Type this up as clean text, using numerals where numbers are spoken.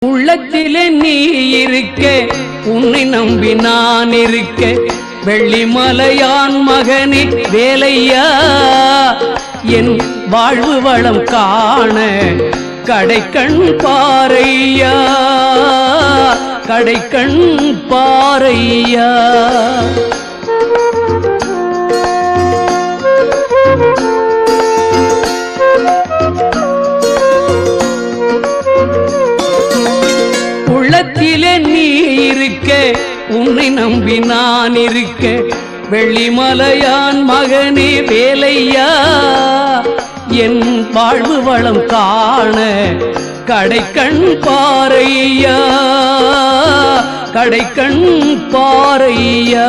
உள்ளத்திலே நீ இருக்க, உன்னை நம்பி நான் இருக்க, வெள்ளிமலையான் மகனே வேலையா, என் வாழ்வு வளம் காண கடைக்கண் பாரையா, கடைக்கண் பாரையா. உள்ளத்திலே நீ இருக்க, உன்னை நம்பி நான் இருக்க, வெள்ளிமலையான் மகனே வேலையா, என் வாழ்வு வளம் காண கடைக்கண் பாரையா, கடைக்கண் பாரையா.